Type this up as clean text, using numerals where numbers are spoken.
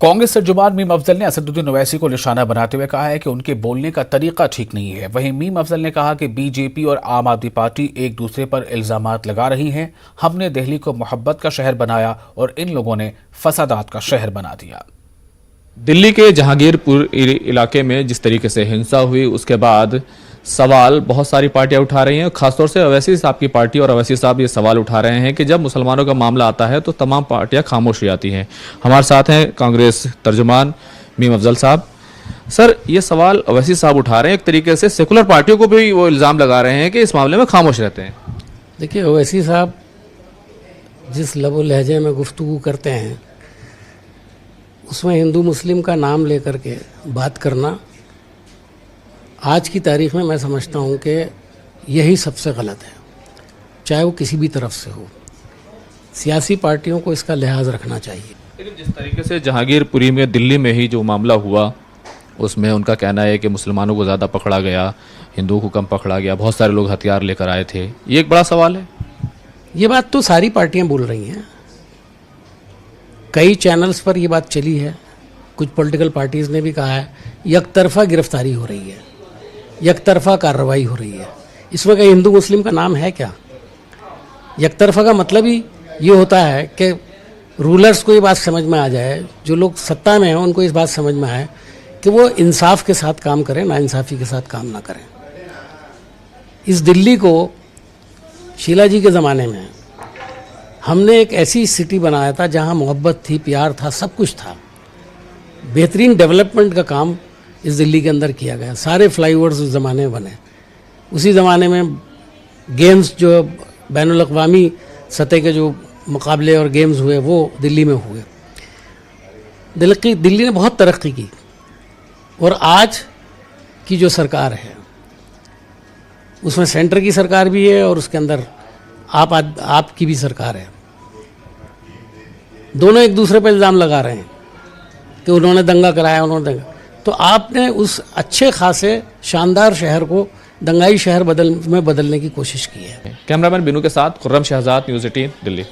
Congress तर्जुमान meme Afzal ने असदुद्दीन ओवैसी को निशाना बनाते हुए कहा है कि उनके बोलने का तरीका ठीक नहीं है। वहीं मीम अफजल ने कहा कि बीजेपी और आम आदमी पार्टी एक दूसरे पर इल्जामात लगा रही हैं। हमने दिल्ली को मोहब्बत का शहर बनाया और इन लोगों ने फसादात का शहर बना दिया। दिल्ली के जहांगीरपुर इलाके में जिस तरीके से हिंसा हुई, उसके बाद सवाल बहुत सारी पार्टियां उठा रही हैं। खासतौर से ओवैसी साहब की पार्टी और ओवैसी साहब ये सवाल उठा रहे हैं कि जब मुसलमानों का मामला आता है तो तमाम पार्टियां खामोश हो जाती हैं। हमारे साथ हैं कांग्रेस तर्जुमान मीम अफजल साहब। सर, ये सवाल ओवैसी साहब उठा रहे हैं, एक तरीके से सेकुलर पार्टियों को भी वो इल्ज़ाम लगा रहे हैं कि इस मामले में खामोश रहते हैं। देखिए, ओवैसी साहब जिस लबो लहजे में गुफ्तगू करते हैं उसमें हिंदू मुस्लिम का नाम लेकर के बात करना आज की तारीख में मैं समझता हूँ कि यही सबसे गलत है, चाहे वो किसी भी तरफ से हो। सियासी पार्टियों को इसका लिहाज रखना चाहिए। लेकिन जिस तरीके से जहांगीरपुरी में दिल्ली में ही जो मामला हुआ, उसमें उनका कहना है कि मुसलमानों को ज़्यादा पकड़ा गया, हिंदुओं को कम पकड़ा गया, बहुत सारे लोग हथियार लेकर आए थे। ये एक बड़ा सवाल है। ये बात तो सारी पार्टियां बोल रही हैं, कई चैनल्स पर ये बात चली है, कुछ पॉलिटिकल पार्टीज़ ने भी कहा है यकतरफा गिरफ्तारी हो रही है, यकतरफा कार्रवाई हो रही है। इसमें कहीं हिंदू मुस्लिम का नाम है क्या? यकतरफा का मतलब ही ये होता है कि रूलर्स को ये बात समझ में आ जाए, जो लोग सत्ता में हैं उनको इस बात समझ में आए कि वो इंसाफ के साथ काम करें, नाइंसाफ़ी के साथ काम ना करें। इस दिल्ली को शीला जी के ज़माने में हमने एक ऐसी सिटी बनाया था जहाँ मोहब्बत थी, प्यार था, सब कुछ था। बेहतरीन डेवलपमेंट का काम इस दिल्ली के अंदर किया गया। सारे फ्लाईओवर्स उस ज़माने में बने। उसी ज़माने में गेम्स जो बैनुल अक़वामी सतह के जो मुकाबले और गेम्स हुए वो दिल्ली में हुए। दिल्ली ने बहुत तरक्की की और आज की जो सरकार है उसमें सेंटर की सरकार भी है और उसके अंदर आपकी भी सरकार है। दोनों एक दूसरे पर इल्ज़ाम लगा रहे हैं कि उन्होंने दंगा कराया, उन्होंने दंगा। तो आपने उस अच्छे खासे शानदार शहर को दंगाई शहर में बदलने की कोशिश की है। कैमरामैन बिनू के साथ खुर्रम शहजाद, न्यूज़ 18 दिल्ली।